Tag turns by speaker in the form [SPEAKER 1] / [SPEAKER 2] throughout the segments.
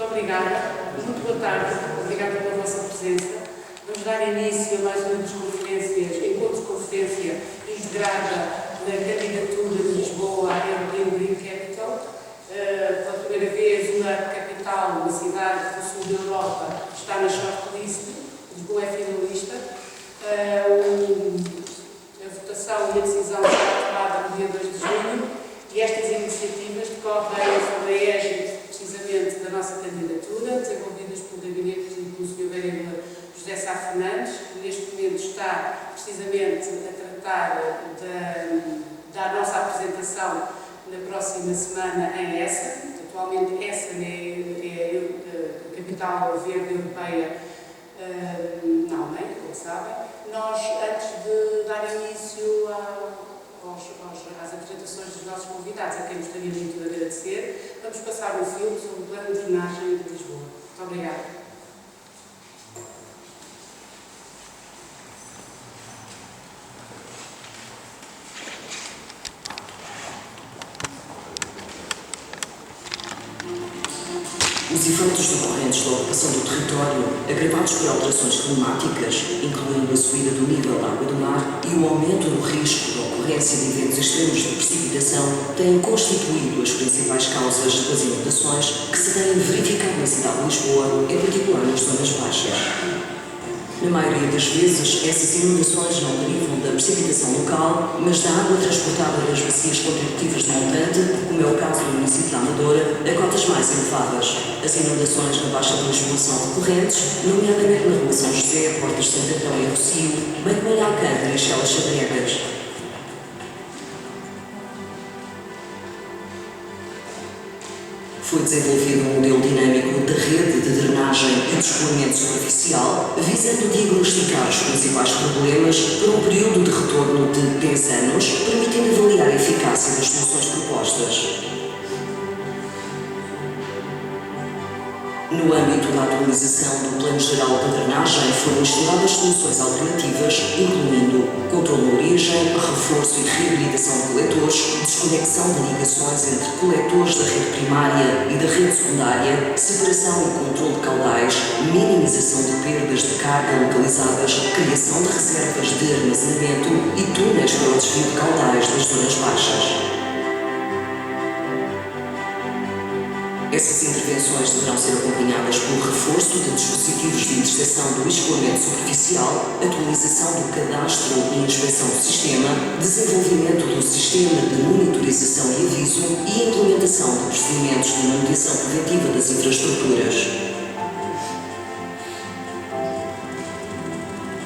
[SPEAKER 1] obrigada, muito boa tarde, obrigada pela vossa presença. Vamos dar início a mais uma das conferências, encontro de conferência integrada na candidatura de Lisboa à European Green Capital. Pela primeira vez, uma capital, uma cidade do sul da Europa, está na shortlist, Lisboa é finalista. A votação e a decisão será tomada no dia 2 de junho e estas iniciativas decorrem sob a égide, precisamente, da nossa candidatura, desenvolvidas pelo gabinete e pelo Sr. Vereador José Sá Fernandes, que neste momento está precisamente a tratar da nossa apresentação na próxima semana em Essen. Atualmente Essen é a capital verde europeia na Alemanha, como sabem. Nós, antes de dar início às apresentações dos nossos convidados, a quem gostaria muito de agradecer, vamos passar um filme sobre o plano de drenagem de Lisboa. Muito obrigada.
[SPEAKER 2] Os efeitos decorrentes da ocupação do território, agravados por alterações climáticas, incluindo a subida do nível da água do mar e o aumento do risco da ocorrência de eventos extremos de precipitação, têm constituído as principais causas das inundações que se têm verificado na cidade de Lisboa, em particular nas zonas baixas. Na maioria das vezes, essas inundações não derivam da precipitação local, mas da água transportada das bacias contributivas de montante, como é o caso do município de Amadora, a cotas mais elevadas. As inundações na Baixa de Lisboa são recorrentes, nomeadamente na Rua São José, Portas de Santo Antão e Rossio, bem como em Alcântara e Chelas Xabregas. Foi desenvolvido um modelo dinâmico da rede de drenagem e de escoamento superficial, visando diagnosticar os principais problemas por um período de retorno de 10 anos, permitindo avaliar a eficácia das soluções propostas. No âmbito da atualização do Plano Geral de Drenagem, foram estudadas soluções alternativas, incluindo controle de origem, reforço e reabilitação de coletores, desconexão de ligações entre coletores da rede primária e da rede secundária, separação e controle de caudais, minimização de perdas de carga localizadas, criação de reservas de armazenamento e túneis para o desvio de caudais das zonas baixas. Essas intervenções deverão ser acompanhadas pelo reforço de dispositivos de interseção do escoamento superficial, atualização do cadastro e inspeção do sistema, desenvolvimento do sistema de monitorização e aviso e implementação de procedimentos de manutenção preventiva das infraestruturas.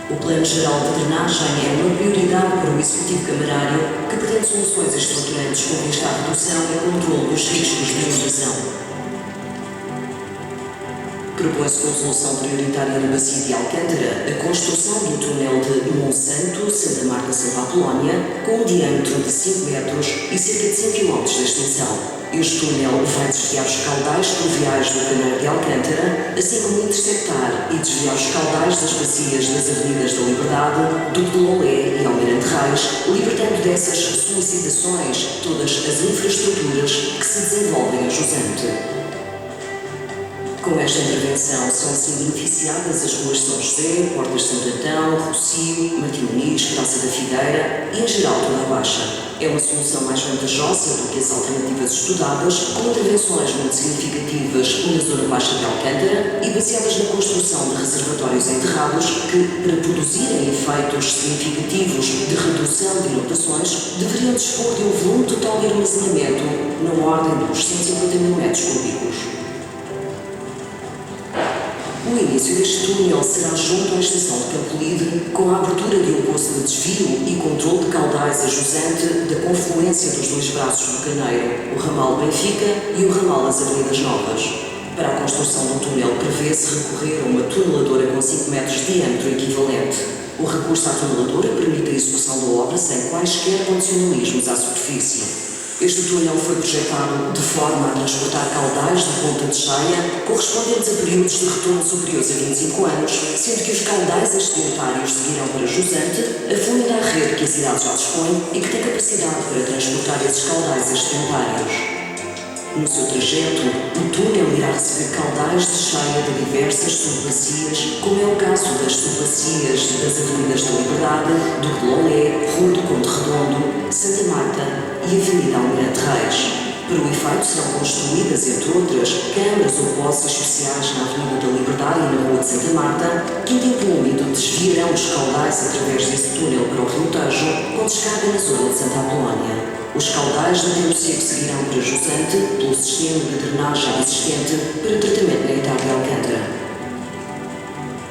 [SPEAKER 2] O Plano Geral de Drenagem é uma prioridade para o Executivo Camarário que pretende soluções estruturantes com vista à redução e controle dos riscos de inundação. Propõe-se como solução prioritária na bacia de Alcântara a construção do túnel de Monsanto, Santa Marta, Santa Apolónia, com um diâmetro de 5 metros e cerca de 100 km de extensão. Este túnel vai desviar os caudais pluviais do Caneiro de Alcântara, assim como interceptar e desviar os caudais das bacias das Avenidas da Liberdade, Duque de Lolé e Almirante Reis, libertando dessas solicitações todas as infraestruturas que se desenvolvem a jusante. Com esta intervenção são assim beneficiadas as ruas de São José, Portas de Santo Antão, Rossio, Martim Muniz, Praça da Figueira e, em geral, toda a Baixa. É uma solução mais vantajosa do que as alternativas estudadas, com intervenções muito significativas na zona baixa de Alcântara e baseadas na construção de reservatórios enterrados que, para produzirem efeitos significativos de redução de inundações, deveriam dispor de um volume total de armazenamento na ordem dos 150 mil metros cúbicos. O início deste túnel será junto à estação de Campolide, com a abertura de um poço de desvio e controle de caudais a jusante da confluência dos dois braços do Caneiro, o ramal Benfica e o ramal das Avenidas Novas. Para a construção do túnel prevê-se recorrer a uma tuneladora com 5 metros de diâmetro equivalente. O recurso à tuneladora permite a execução da obra sem quaisquer condicionalismos à superfície. Este túnel foi projetado de forma a transportar caudais de ponta de cheia correspondentes a períodos de retorno superiores a 25 anos, sendo que os caudais excedentários seguirão para jusante, afluindo à rede que a cidade já dispõe e que tem capacidade para transportar esses caudais excedentários. No seu trajeto, o túnel irá receber caudais de cheia de diversas subbacias, como é o caso das subbacias das Avenidas da Liberdade, do Relolé, Rua do Conde Redondo, Santa Marta e Avenida Almirante Reis. Para o efeito serão construídas, entre outras, câmaras ou poças sociais na Avenida da Liberdade e na Rua de Santa Marta, que em tempo úmido desviarão os caudais através desse túnel para o Rio Tejo, com descarga na zona de Santa Apolónia. Os caudais do tempo seco seguirão para Jusante, pelo sistema de drenagem existente para tratamento na Itália de Alcântara.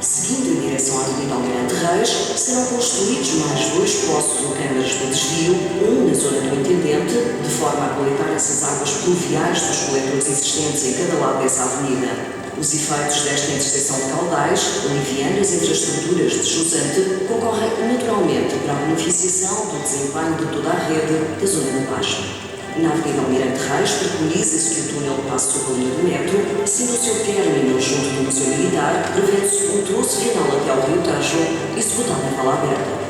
[SPEAKER 2] Seguindo em direção à Avenida Almirante Reis, serão construídos mais 2 poços ou câmaras de desvio, um na zona do Intendente, de forma a coletar essas águas pluviais dos coletores existentes em cada lado dessa avenida. Os efeitos desta interseção de caudais, aliviando as infraestruturas de Jusante, concorrem naturalmente para a beneficiação do desempenho de toda a rede da Zona da Baixa. Na Avenida Almirante Reis, preconiza-se que o túnel passe sob a linha do metro, sendo o seu término junto do Museu Militar, prevendo-se um troço final até ao Rio Tejo, executado em vala aberta.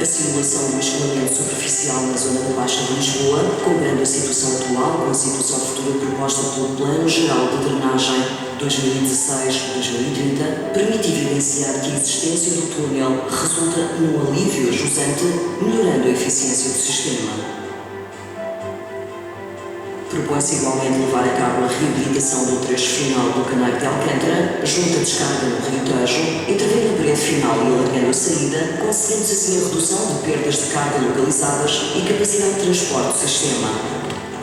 [SPEAKER 2] A simulação do escoamento superficial na zona da Baixa de Lisboa, comparando a situação atual com a situação futura proposta pelo Plano Geral de Drenagem 2016-2030, permite evidenciar que a existência do túnel resulta num alívio a Jusante, melhorando a eficiência do sistema. Propõe-se igualmente levar a cabo a reabilitação do trecho final do Caneiro de Alcântara, junto à descarga no Rio Tejo, intervindo na parede final e alargando a saída, conseguindo-se assim a redução de perdas de carga localizadas e capacidade de transporte do sistema.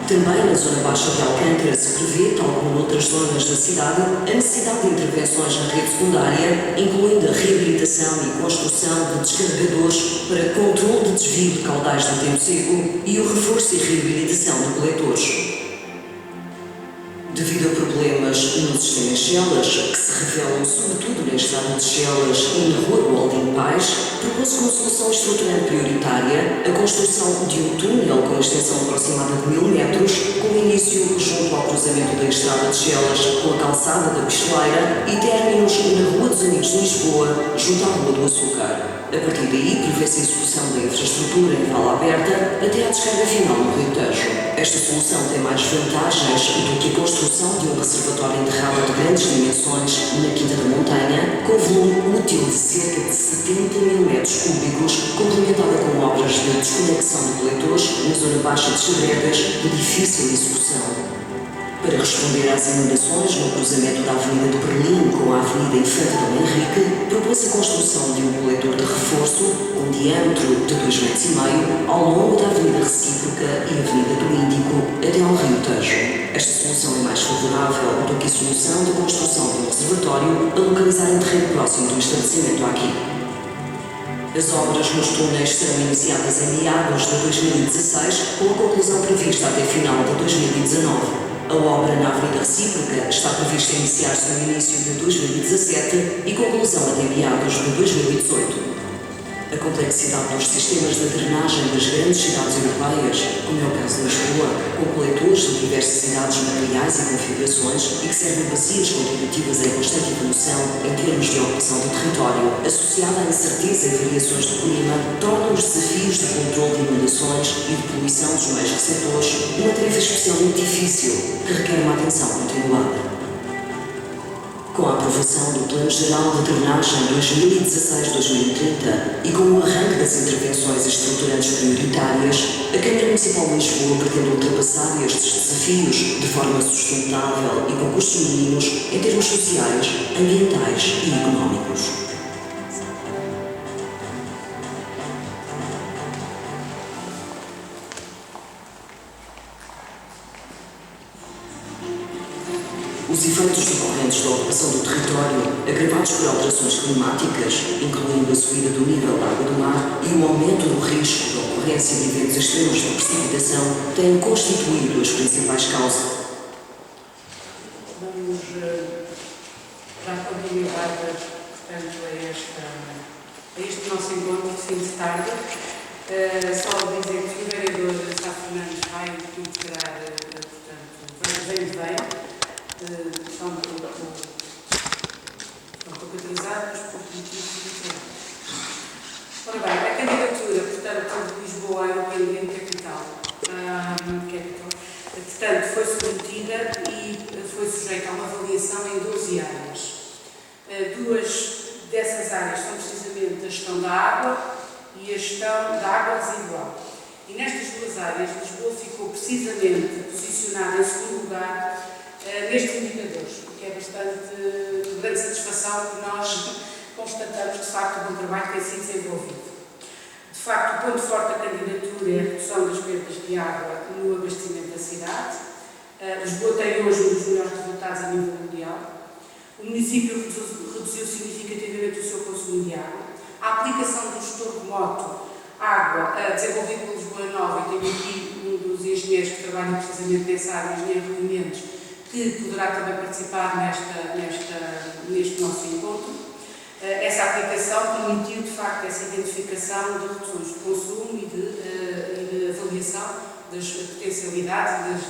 [SPEAKER 2] Também na zona baixa de Alcântara se prevê, tal como noutras zonas da cidade, a necessidade de intervenções na rede secundária, incluindo a reabilitação e construção de descarregadores para controle de desvio de caudais do tempo seco e o reforço e reabilitação de coletores. Devido a problemas no sistema de Chelas, que se revelam sobretudo na estrada de Chelas e na Rua do Aldim Pais, propôs-se como solução estruturante prioritária a construção de um túnel com extensão aproximada de 1000 metros, com início junto ao cruzamento da estrada de Chelas com a calçada da Pistoleira e términos na Rua dos Amigos de Lisboa, junto à Rua do Açúcar. A partir daí, prevê-se a execução da infraestrutura em vala aberta até à descarga final no Rio Tejo. Esta solução tem mais vantagens do que a construção de um reservatório enterrado de grandes dimensões na Quinta da Montanha, com volume útil de cerca de 70.000 metros cúbicos, complementada com obras de desconexão de coletores na zona baixa de Xadregas de difícil execução. Para responder às inundações no cruzamento da Avenida de Berlim com a Avenida Infante Dom Henrique, propôs a construção de um coletor de reforço com diâmetro de 2,5 metros ao longo da Avenida Recíproca e Avenida do Índico até ao Rio Tejo. Esta solução é mais favorável do que a solução de construção de um reservatório a localizar em terreno próximo do estabelecimento aqui. As obras nos túneis serão iniciadas em meados de 2016, com a conclusão prevista até final de 2019. A obra na Avenida Recíproca está prevista iniciar-se no início de 2017 e conclusão até meados de 2018. A complexidade dos sistemas de drenagem das grandes cidades europeias, como é o caso de Lisboa, com coletores de diversas idades, materiais e configurações e que servem bacias contributivas em constante evolução em termos de ocupação do território, associada à incerteza e variações do clima, tornam os desafios de controle de inundações e de poluição dos meios receptores uma tarefa especialmente difícil, que requer uma atenção continuada. Com a aprovação do Plano Geral de Drenagem 2016-2030 e com o arranque das intervenções estruturantes prioritárias, a Câmara Municipal de Lisboa pretende ultrapassar estes desafios de forma sustentável e com custos mínimos em termos sociais, ambientais e económicos. Os efeitos decorrentes da ocupação do território, agravados por alterações climáticas, incluindo a subida do nível da água do mar e o aumento do risco da ocorrência de eventos extremos de precipitação, têm constituído as principais causas.
[SPEAKER 1] Vamos dar continuidade, portanto, a este nosso encontro de fim de tarde. Só dizer que o vereador Sá Fernandes vai integrar, portanto, vem. Estão um pouco atrasados por motivos diferentes. Ora bem, a candidatura, portanto, de Lisboa à Independente Capital, portanto, foi submetida e foi sujeita a uma avaliação em 12 áreas. Duas dessas áreas são precisamente a gestão da água e a gestão da água residual. E nestas duas áreas, Lisboa ficou precisamente posicionada em segundo lugar nestes indicadores, o que é bastante grande satisfação que nós constatamos que, de facto, o bom trabalho tem sido desenvolvido. De facto, o ponto forte da candidatura é a redução das perdas de água no abastecimento da cidade. Lisboa tem hoje um dos melhores resultados a nível mundial. O município reduziu significativamente o seu consumo de água. A aplicação do gestor remoto água, desenvolvido por Lisboa Nova, e tenho aqui um dos engenheiros que trabalha precisamente nessa área, o engenheiro Rui Mendes, que poderá também participar neste nosso encontro. Essa aplicação permitiu, de facto, essa identificação de reduções de consumo e de avaliação das potencialidades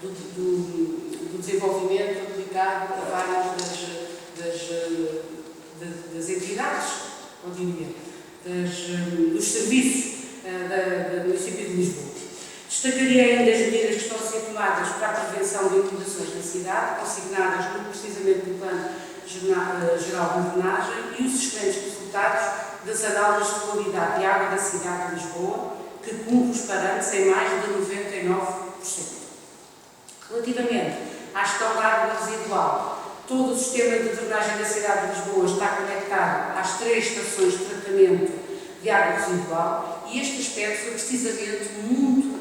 [SPEAKER 1] do desenvolvimento aplicado a várias das entidades, eu diria, dos serviços do município de Lisboa. Destacaria ainda as medidas que estão a ser tomadas para a prevenção de inundações na cidade, consignadas precisamente no Plano Geral de Drenagem, e os excelentes resultados das análises de qualidade de água da cidade de Lisboa, que cumpre os parâmetros em mais de 99%. Relativamente à gestão da água residual, todo o sistema de drenagem da cidade de Lisboa está conectado às 3 estações de tratamento de água residual, e este aspecto foi precisamente muito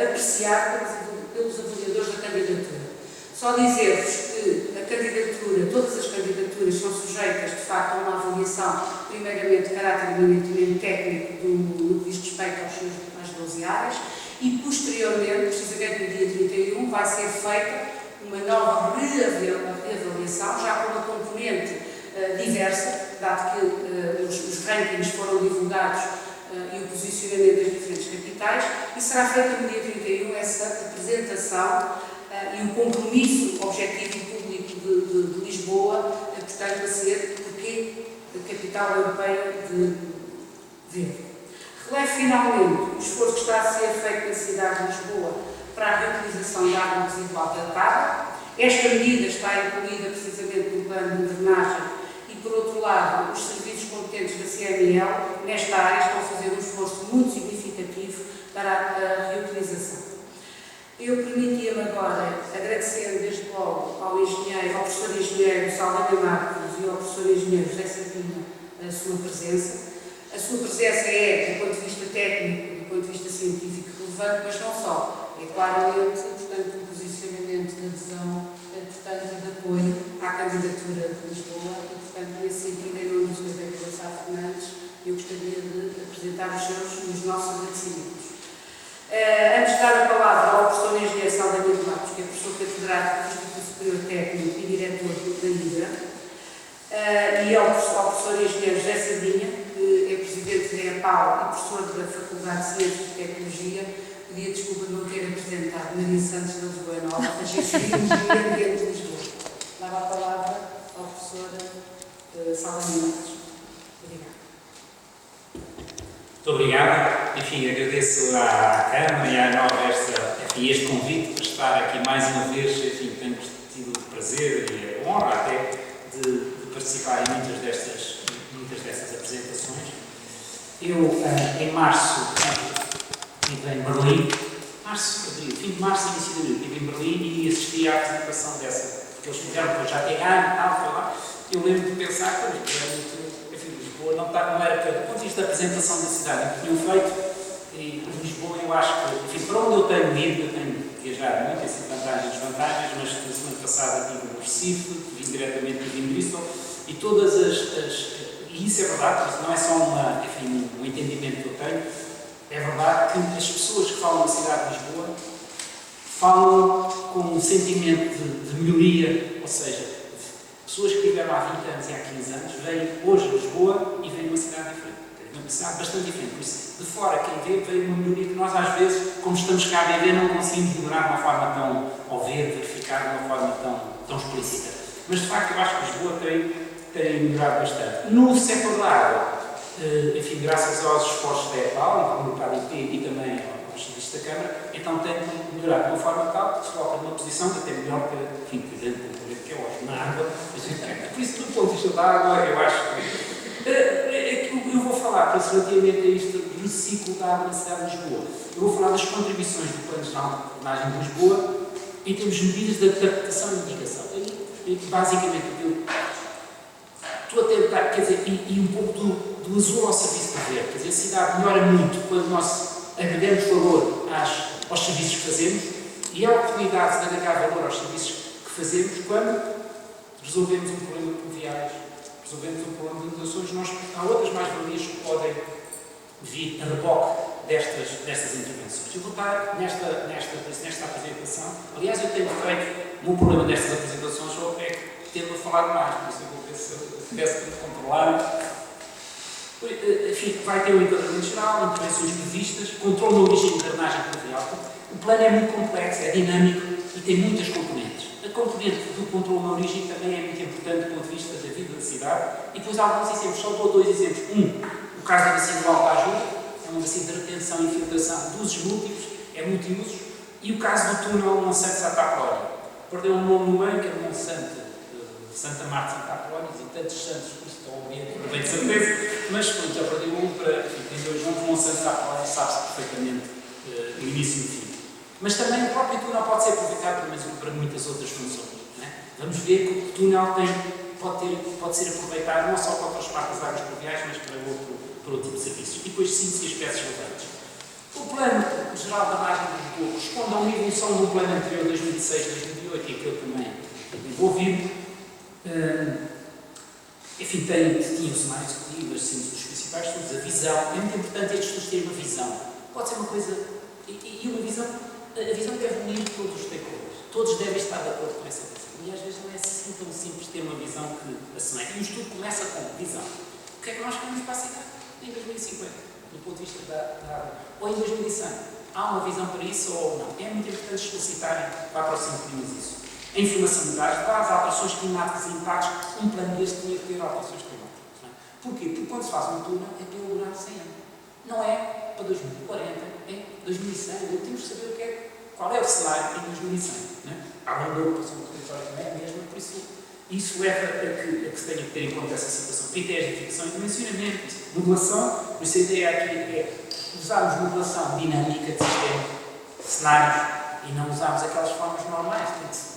[SPEAKER 1] apreciado pelos avaliadores da candidatura. Só dizer-vos que a candidatura, todas as candidaturas são sujeitas, de facto, a uma avaliação, primeiramente de caráter eminentemente técnico no que diz respeito às 12 áreas, e posteriormente, precisamente no dia 31, vai ser feita uma nova reavaliação, já com uma componente diversa, dado que os rankings foram divulgados e o posicionamento das diferentes capitais, e será feita no dia 31 essa apresentação e o compromisso objetivo e público de Lisboa, portanto, a ser porque a capital europeia de verde. Relevo finalmente o esforço que está a ser feito na cidade de Lisboa para a reutilização da água residual tratada. Esta medida está incluída precisamente no plano de drenagem e, por outro lado, os serviços competentes da CML nesta área estão a fazer um esforço muito significativo para a reutilização. Eu permitia-me agora, agradecendo desde logo ao professor engenheiro Saldanha Marcos e ao professor engenheiro José Sardinha a sua presença. A sua presença é, do ponto de vista técnico, do ponto de vista científico, relevante, mas não só. É claramente, portanto, um posicionamento de adesão, portanto, de apoio à candidatura de Lisboa e, portanto, nesse sentido, em nome do Sr. Vereador Sá Fernandes, eu gostaria de apresentar os nossos agradecimentos. Antes de dar a palavra ao professor engenheiro Saldanha Marcos, que é professor catedrático do Instituto Superior Técnico e diretor da IDRA, e ao professor engenheiro José Sardinha, que é presidente da EPAL e professor da Faculdade de Ciências e Tecnologia, pedia desculpa de não ter apresentado Maria Santos da Lisboa Nova, Agência de Engenharia de Lisboa. Dava a palavra ao professor Saldanha Marcos. Obrigada.
[SPEAKER 3] Muito obrigado. Enfim, agradeço à Câmara e à Nova este convite para estar aqui mais uma vez. Enfim, tenho tido o prazer e a honra até de participar em muitas dessas apresentações. Eu, em março, estive em Berlim, fim de março, início de abril, estive em Berlim e assisti à apresentação dessa, porque eles fizeram depois já tem ano e tal, foi lá. Eu lembro de pensar que Lisboa não era, do ponto de vista da apresentação da cidade, que tinham feito, e Lisboa, eu acho que, enfim, para onde eu tenho ido, eu tenho viajado muito, assim, vantagens e desvantagens, mas na semana passada estive no Recife, vim diretamente de Bristol, e todas e isso é verdade, isso não é só um entendimento que eu tenho, é verdade que as pessoas que falam da cidade de Lisboa falam com um sentimento de melhoria, ou seja, pessoas que viveram há 20 anos e há 15 anos vêm hoje a Lisboa e vêm uma cidade diferente. Uma cidade bastante diferente. Por isso, de fora, quem vê uma melhoria que nós, às vezes, como estamos cá a viver, não conseguimos melhorar de uma forma tão, ou verificar de uma forma tão explícita. Mas, de facto, eu acho que Lisboa tem melhorado bastante. No setor da água, enfim, graças aos esforços da EPAL, do grupo ADP e também ao os serviços da Câmara, então tem que melhorar de uma forma tal que se coloca numa posição que até melhor que, enfim, que dentro do projeto que é ótimo, na água. Por isso, do ponto de vista da água, eu acho que eu vou falar relativamente a isto do ciclo da água na cidade de Lisboa. Eu vou falar das contribuições do Plano Nacional de Drenagem de Lisboa em termos de medidas de adaptação e mitigação. E, basicamente, eu estou a tentar, quer dizer, e um pouco do azul ao serviço do verde. Quer dizer, a cidade melhora muito quando nós agregamos valor aos serviços que fazemos e há oportunidade de agregar valor aos serviços que fazemos quando resolvemos um problema de pluviais, resolvemos um problema de inundações. Há outras mais-valias que podem vir a reboque destas intervenções. Eu vou estar nesta apresentação. Aliás, eu tenho feito, o meu problema destas apresentações é que tendo a falar demais, por isso eu vou ver se peço para controlar. Enfim, vai ter um enquadramento geral, intervenções previstas, controle da origem de drenagem pluvial. O plano é muito complexo, é dinâmico e tem muitas componentes. A componente do controle da origem também é muito importante do ponto de vista da vida da cidade. E depois há alguns exemplos, só dou dois exemplos. O caso da bacia do Alto Ajuda, é uma bacia de retenção e infiltração de usos múltiplos, é multiusos. E o caso do túnel Monsanto-Santa Apolónia. Perdeu um nome no meio, que é o Monsanto Santa Marta Santa Apolónia, e tantos santos que estão a ouvir, não tenho certeza, mas pronto, já perdeu um para, enfim, tem dois nomes, Monsanto Santa Apolónia, sabe-se perfeitamente o início e o fim. Mas também o próprio túnel pode ser aproveitado para muitas outras funções. Não é? Vamos ver que o túnel pode ser aproveitado não só para o transporte das águas pluviais, mas para outro tipo de serviços. E depois síntese e espécies relevantes. O Plano Geral da Margem de Lisboa responde a uma evolução do plano anterior de 2006-2008, e aquele também envolvido. Enfim, tinham-se mais discutidas, sendo os principais estudos, a visão. É muito importante estes estudos terem uma visão. Pode ser uma coisa. E uma visão. A visão deve unir todos os stakeholders. Todos devem estar de acordo com essa visão. E às vezes não é assim tão simples ter uma visão que assemelha. E o estudo começa com visão. O que é que nós queremos para a cidade em 2050, do ponto de vista da ou em 2100? Há uma visão para isso ou não? É muito importante explicitarem para aproximarmos isso. A informação de gás, as alterações climáticas e impactos, um plano deste tinha que ter alterações climáticas. Não é? Porquê? Porque quando se faz um túnel é para ele durar 100 anos. Não é para 2040, é 2100. Temos que saber qual é o cenário em 2100. Não é? Há uma preocupação do território também é mesmo, por isso leva a que se tenha que ter em conta essa situação. Critérios de fixação e dimensionamento, modulação, por isso a ideia aqui é usarmos modulação dinâmica de sistema, cenários, e não usarmos aquelas formas normais.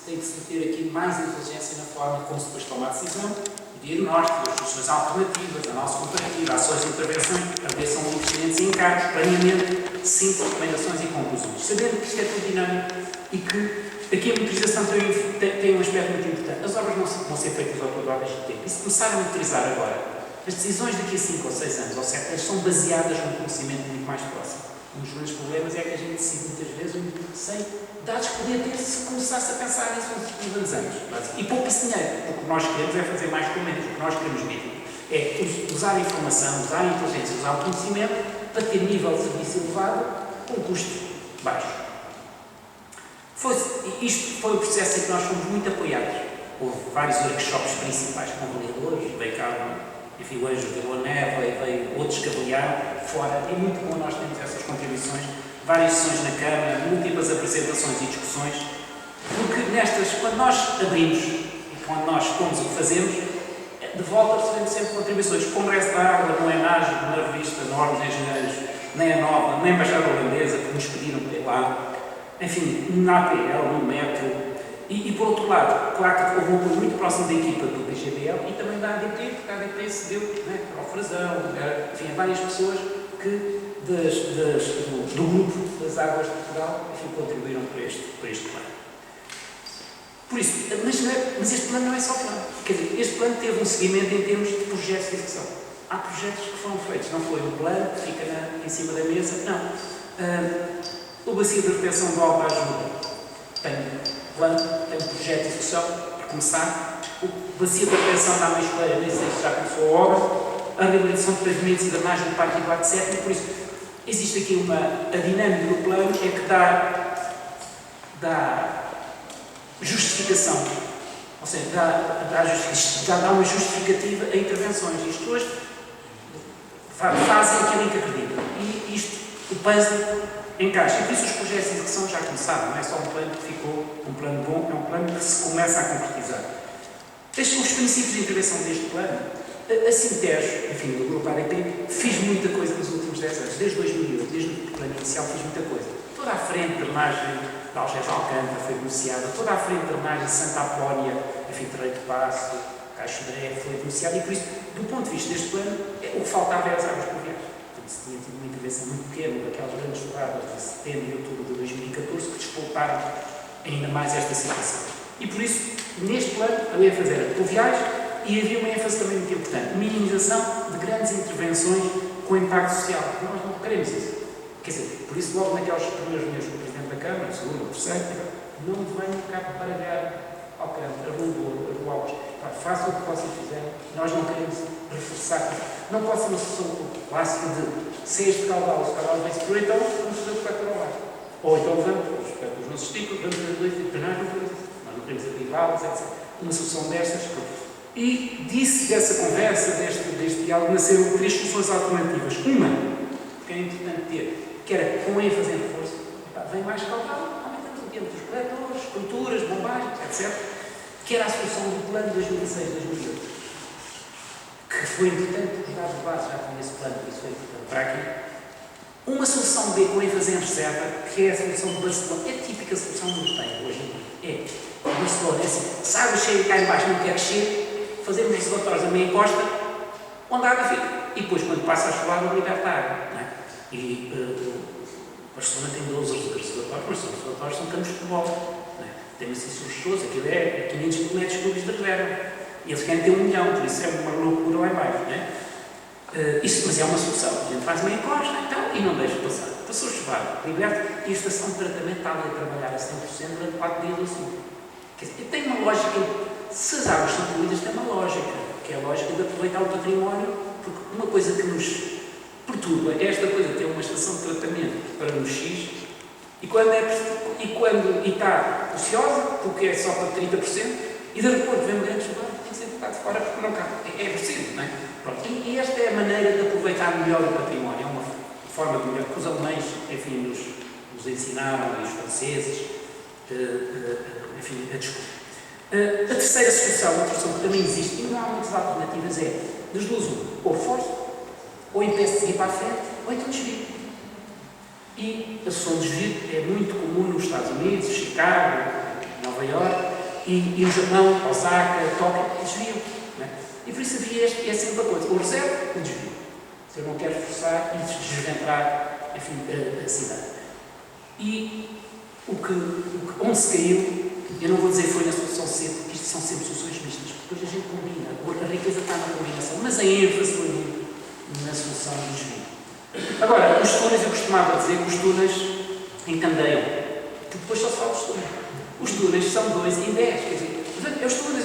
[SPEAKER 3] Tem que se ter aqui mais inteligência na forma como se depois toma a decisão, o diagnóstico, as soluções alternativas, a análise comparativa, ações de intervenção, avaliação de diferentes encargos, planeamento, síntese, recomendações e conclusões. Sabendo que isto é tudo dinâmico e que aqui a monitorização tem um aspecto muito importante. As obras não vão ser feitas ao todo horas de tempo. E se começar a monitorizar agora, as decisões daqui a 5 ou 6 anos ou 7 anos são baseadas num conhecimento muito mais próximo. Um dos grandes problemas é que a gente decide muitas vezes sem dados que podia ter se começasse a pensar nisso nos grandes anos. E poupa-se dinheiro. O que nós queremos é fazer mais com menos. O que nós queremos mesmo é usar a informação, usar a inteligência, usar o conhecimento para ter nível de serviço elevado com custo baixo. Isto foi o processo em que nós fomos muito apoiados. Houve vários workshops principais com avaliadores, veio cá enfim, o Anjo deu a neve, veio outros que avaliaram fora. É muito bom nós termos essas contribuições, várias sessões na Câmara, múltiplas apresentações e discussões, porque quando nós abrimos e quando nós pomos o que fazemos, de volta recebemos sempre contribuições. O Congresso da Água não é NAGE, não é revista Normas Engenheiros, nem a Nova, nem a Embaixada Holandesa, que nos pediram para ir lá, enfim, na APL, no Metro. E por outro lado, claro que houve um apoio muito próximo da equipa do PGBL e também da ADP, porque a ADP cedeu ao Frazão, enfim, a várias pessoas que do grupo das Águas de Portugal, enfim, contribuíram para este plano. Por isso, mas este plano não é só plano. Quer dizer, este plano teve um seguimento em termos de projetos de execução. Há projetos que foram feitos, não foi um plano que fica em cima da mesa, não. O Bacia de Retenção do Alto Ajuda tem plano, tem um projeto de execução, para começar. O Bacia da Retenção da Meixoeira, nem sei se já começou a obra. A reabilitação de pavimentos e drenagem do Parque Eduardo VII, e por isso existe aqui a dinâmica do plano é que dá justificação, ou seja, dá uma justificativa a intervenções, e as pessoas fazem aquilo em que acreditam. E isto, o puzzle, encaixa. E por isso os projetos de execução já começaram, não é só um plano que ficou um plano bom, é um plano que se começa a concretizar. Estes são os princípios de intervenção deste plano. A Sintejo, enfim, do grupo ADP, fez muita coisa nos últimos 10 anos, desde 2008, desde o plano inicial fez muita coisa. Toda a frente de drenagem de Algés Alcântara foi beneficiada, toda a frente de drenagem de Santa Apolónia, enfim, Terreiro de Passo, Caixo Dré, foi beneficiada e por isso, do ponto de vista deste plano, o que faltava era as águas pluviais. Portanto, se tinha tido uma intervenção muito pequena daquelas grandes chuvadas de setembro e outubro de 2014 que despoltaram ainda mais esta situação. E por isso, neste plano, a ênfase era pluviais e havia uma ênfase também muito importante, minimização de grandes intervenções com impacto social. Nós não queremos isso. Quer dizer, por isso logo naquelas primeiras reuniões com o Presidente da Câmara, segundo, terceiro, não venham cá baralhar Alcântara, Rua Douro, Alves. Façam o que vocês fizerem, nós não queremos reforçar. Não pode ser uma solução clássica de se este caudal, se o caudal vem-se por então, vamos fazer o coletor ao baixo. Ou então vamos, os nossos títulos, vamos fazer dois e nós não queremos isso. Nós não queremos ativá-los, etc. Uma solução destas, e dessa conversa, deste diálogo, nasceram 3 soluções alternativas. Uma, que é importante ter, que era com ênfase em reforço, vem mais caudal, aumentamos o tempo dos coletores, estruturas, bombagens, etc. Que era a solução do plano de 2006-2008. Que foi importante, os dados de base já tinham esse plano, isso foi importante para aqui. Uma solução B com ênfase em reserva, que é a solução de Barcelona, é a típica solução do tem hoje em dia. É Barcelona, é assim, se a água chega cá em baixo, não quer que chegue, fazemos reservatórios a meia costa, onde a água fica. E depois, quando passa a chuvar, liberta a água. Não é? E Barcelona tem 12 reservatórios, mas os reservatórios são campos de futebol. Tem assim pessoas, aquilo é 500 km cúbicos de reserva. E eles querem ter 1 milhão, por isso é uma loucura lá embaixo. Não é? Isso, mas é uma solução. A gente faz meia costa então, e não deixa passar. Passou a chuvar, liberta, e a estação de tratamento está ali a trabalhar a 100% durante 4 dias ou 5. Quer dizer, tem uma lógica, se as águas são poluídas, tem uma lógica, que é a lógica de aproveitar o património, porque uma coisa que nos perturba é esta coisa de ter uma estação de tratamento para no X, e quando está ociosa, porque é só para 30%, e de repente vem uma grande chuva, tem que ser botado de fora porque não cabe. É preciso, não é? Pronto. E esta é a maneira de aproveitar melhor o património. É uma forma de melhor que os alemães, enfim, nos ensinaram, e os franceses, enfim, a descobrir. A terceira solução, outra solução que também existe, e não há muitas alternativas, é das duas uma, ou reforço, ou impede de seguir para a frente, ou então desvio. E a solução de desvio é muito comum nos Estados Unidos, Chicago, Nova Iorque, e no Japão, Osaka, Tóquio, desviam. Né? E por isso havia é sempre a coisa, o reserva, o desvio. Se eu não quero forçar e desventrar, enfim, a cidade. E onde se caiu, eu não vou dizer foi na solução C, porque isto são sempre soluções mistas, porque depois a gente combina, a riqueza está na combinação, mas a ênfase foi na solução do desvio. Agora, os túneis, eu costumava dizer que os túneis encandeiam, porque depois só se fala dos túneis. Os túneis são 2 em 10, quer dizer, os túneis,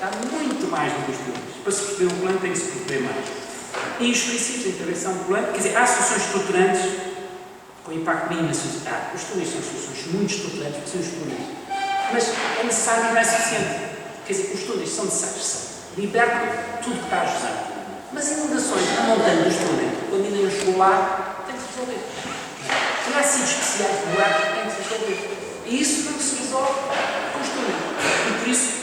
[SPEAKER 3] há muito mais do que os túneis. Para se perceber o plano tem que se perceber mais. E os princípios de intervenção do plano, quer dizer, há soluções estruturantes com impacto mínimo na sociedade. Os túneis são soluções muito estruturantes, porque são os túneis. Mas é necessário e não é suficiente. Quer dizer, os túneis são necessários, libertam tudo que está ajustado. Mas inundações na montanha dos túneis, quando ainda não chegou lá, tem que se resolver. E há sítios especiais de buracos que tem que se resolver. E isso não se resolve com os túneis. E por isso,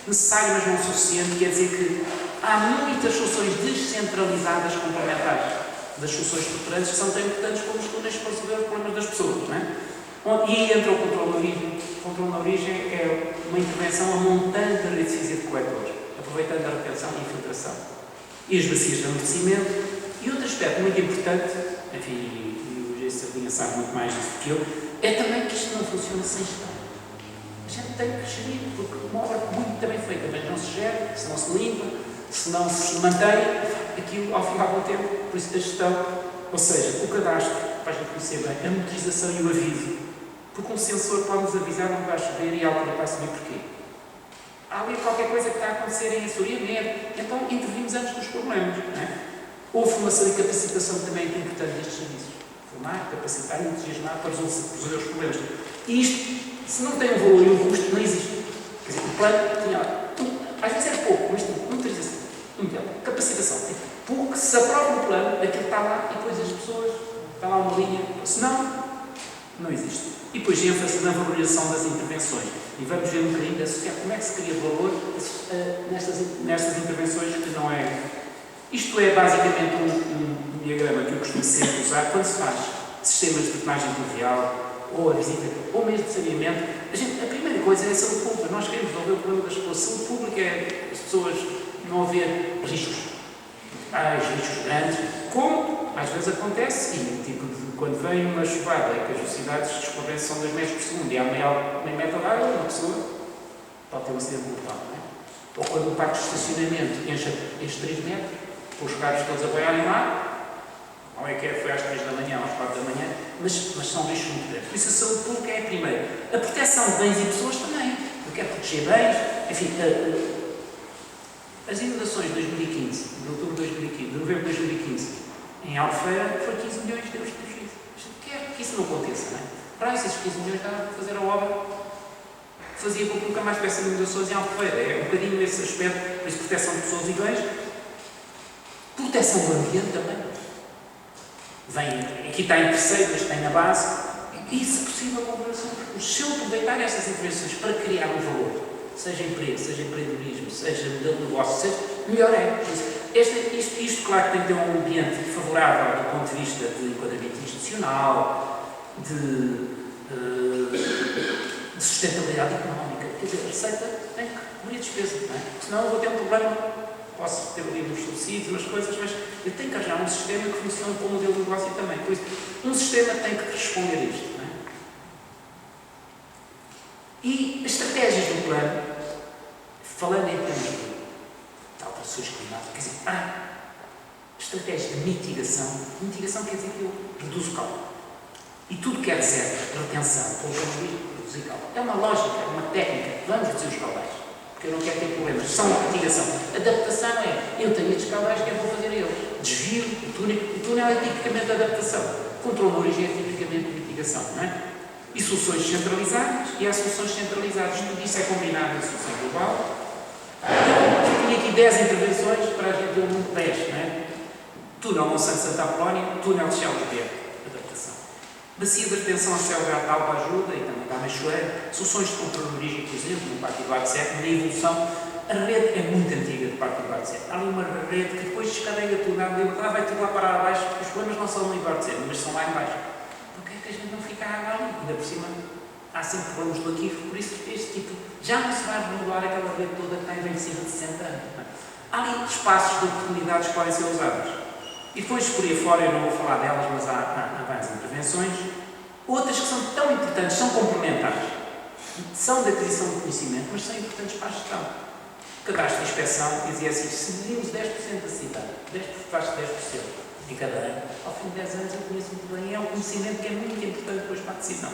[SPEAKER 3] necessário, mas não suficiente, quer dizer que há muitas soluções descentralizadas complementares das soluções estruturantes que são tão importantes como os túneis para resolver os problemas das pessoas. Não é? E entra o controle da origem. O controle da origem é uma intervenção a montante da rede de coletores, aproveitando a retenção e infiltração. E as bacias de amortecimento. E outro aspecto muito importante, enfim, e o G. Sardinha sabe muito mais disso que eu, é também que isto não funciona sem gestão. A gente tem que gerir, porque uma obra muito bem feita, mas não se gera, se não se limpa, se não se mantém, aquilo ao fim de algum tempo, por isso a gestão, ou seja, o cadastro, para a gente conhecer bem, a motorização e o aviso. Porque um sensor pode nos avisar onde vai chover e alterar para saber porquê. Há ali qualquer coisa que está a acontecer em assoreamento, então intervimos antes dos problemas. Não é? Ou formação e capacitação também é importante destes serviços. Formar, capacitar e entusiasmar para resolver os problemas. E isto, se não tem um valor e um custo, não existe. Quer dizer, o plano tinha, às vezes é pouco, mas tem motorização, capacitação. Porque se aprova o plano, aquilo está lá e depois as pessoas, está lá uma linha. Se não,
[SPEAKER 4] Não existe. E depois ênfase na valorização das intervenções. E vamos ver um bocadinho associar como é que se cria valor nestas intervenções que não é... Isto é basicamente um diagrama que eu costumo sempre usar quando se faz sistemas de drenagem pluvial ou a visita, ou mesmo de saneamento. A primeira coisa é a saúde pública. Nós queremos resolver o problema das pessoas. Saúde pública é as pessoas não haver riscos, riscos grandes, como às vezes acontece, e tipo quando vem uma chuvada e que as velocidades de escorrência são 2 metros por segundo e há meio metro de água, uma pessoa pode ter um acidente mortal, não é? Ou quando o parque de estacionamento enche 3 metros, com os carros todos a boiarem lá, não é que foi às 3 da manhã, às 4 da manhã, mas são riscos muito grandes. Por isso a saúde pública é a primeira. A proteção de bens e pessoas também, porque é proteger bens, enfim, as inundações de 2015, de outubro de 2015, de novembro de 2015, em Albufeira, foram 15 milhões de euros de prejuízo. A gente quer que isso não aconteça, não é? Para esses 15 milhões dava para fazer a obra que fazia com que nunca mais tivesse inundações em Albufeira. É um bocadinho esse aspecto, por isso proteção de pessoas e bens, proteção do ambiente também. Aqui está em terceiro, mas tem na base, e se possível a colaboração. Se eu aproveitar estas intervenções para criar um valor, seja emprego, seja empreendedorismo, seja modelo de negócio, melhor é. Isto, claro, tem que ter um ambiente favorável do ponto de vista de enquadramento institucional, de sustentabilidade económica. Quer dizer, a receita tem que cobrir a despesa, não é? Senão eu vou ter um problema. Posso ter ali uns subsídios, umas coisas, mas eu tenho que arranjar um sistema que funcione com o modelo de negócio também. Por isso, um sistema tem que responder a isto, não é? E as estratégias do plano, falando em termos de alterações climáticas, quer dizer, estratégia de mitigação quer dizer que eu reduzo o caudal. E tudo que é reserva, retenção, ou reduzir caudal. É uma lógica, é uma técnica. Vamos reduzir os caudais, porque eu não quero ter problemas. São mitigação. Adaptação é, eu tenho estes caudais, que eu vou fazer a eles? Desvio, o túnel é tipicamente adaptação. Controle de origem é tipicamente mitigação, não é? E soluções centralizadas, e há soluções centralizadas. Tudo isso é combinado em solução global. Eu tinha aqui 10 intervenções para a gente ver o mundo 10, não é? Túnel Monsanto Santa Apolónia, túnel de Céu Verde, adaptação. Bacia de retenção a céu verde, Alba ajuda, e também da Machoeira. Soluções de controle de origem, por exemplo, no Parque do Arcete, na evolução. A rede é muito antiga do Parque do Arcete. Há ali uma rede que depois descadeia tudo, vai tudo lá para abaixo. Os problemas não são no Arcete, mas são lá em baixo. Porquê é que a gente não fica a água ali? Ainda por cima, há sempre problemas do aquífero, por isso este tipo, já não se vai renovar aquela rede toda que está envelhecida de 60 anos. Há ali espaços de oportunidades que podem ser usados. E depois, por aí fora, eu não vou falar delas, mas há várias intervenções. Outras que são tão importantes, são complementares, são de aquisição de conhecimento, mas são importantes para a gestão. Cadastro de inspeção dizia assim, se medimos 10% da cidade, 10% em cada ano, ao fim de 10 anos eu conheço muito bem, é um conhecimento que é muito importante depois para a decisão.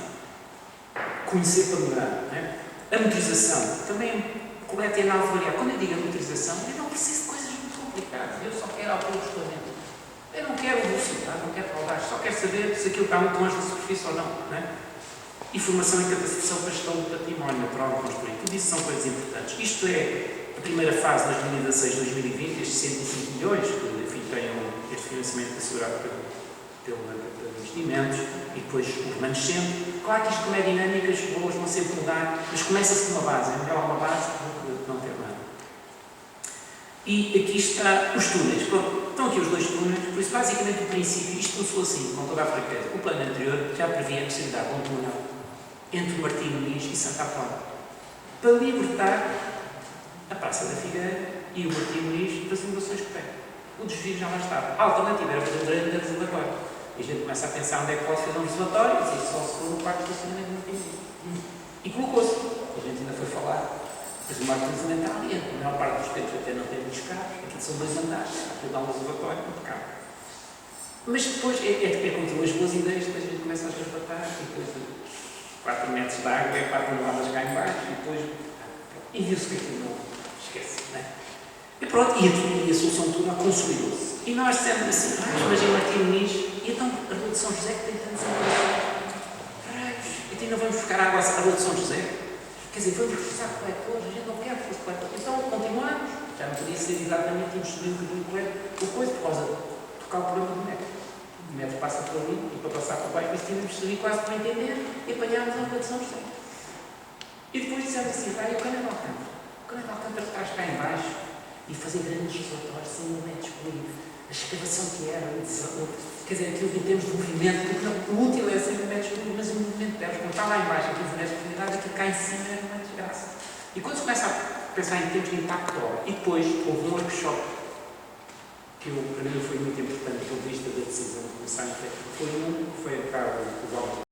[SPEAKER 4] Conhecer para melhorar, não é? A motorização, também coleta e análise variável. Quando eu digo a motorização, eu não preciso de coisas muito complicadas, eu só quero autorregulaamento. Eu não quero velocidade, não quero rodagem, só quero saber se aquilo está muito longe da superfície ou não, não é? Informação e capacitação para a gestão do património natural e construído. Tudo isso são coisas importantes. Isto é a primeira fase das 2016-2020, estes 105 milhões, que enfim, têm este financiamento assegurado pelo investimentos, e depois o remanescente. Claro que isto, como é dinâmico, os valores vão sempre mudar, mas começa-se de uma base. É melhor uma base do que não ter nada. E aqui está os túneis. Pronto, estão aqui os 2 túneis, por isso basicamente o princípio, isto começou assim, com toda a franqueza. O plano anterior já previa a necessidade de um túnel entre Martim Muniz e Santa Apolónia, para libertar a Praça da Figueira e o Martim Muniz das inundações que tem. O desvio já lá estava. A alternativa era fazer um grande reservatório. E a gente começa a pensar onde é que pode fazer um reservatório, e só se for no parque de estacionamento do Martim Muniz. E colocou-se. A gente ainda foi falar. Mas o marco fundamental, e a maior parte dos tempos até não tem muitos carros, aqui são 2 andares, aqui dá um reservatório, impecável. Mas depois é como as boas ideias, depois a gente começa a resbatar, e depois 4 metros de água, 4 toneladas cá em baixo, e depois e viu-se que aquilo não esquece, não é? E pronto, e a solução toda consolidou-se. E nós dissemos assim, mas em Martim Muniz, e então a Rua de São José que tem tantos anos, então ainda vamos buscar água à Rua de São José? Quer dizer, vamos precisar de coletores, a gente não quer que fosse coletores. Então continuamos, já não podia ser exatamente subir um bocadinho o coisa por causa de tocar o problema do MEC. o metro passa por ali e para passar para baixo, mas tínhamos de subir quase para entender e apanhámos a rua de São José. E depois dissemos assim, vai, o Canal de Alcântara. O Canal de Alcântara traz cá em baixo e fazer grandes relatórios, 100 mil metros por aí, a escavação que era, quer dizer, aquilo em termos de movimento, porque não, o útil é 100 mil metros por aí, mas o movimento deles, quando está lá em baixo, 15 metros por unidade, aquilo cá em cima era uma desgraça. E quando se começa a pensar em termos de impacto de obra, e depois houve um workshop, que para mim foi muito importante do ponto de vista da decisão de começar a foi um que foi a cabo do Val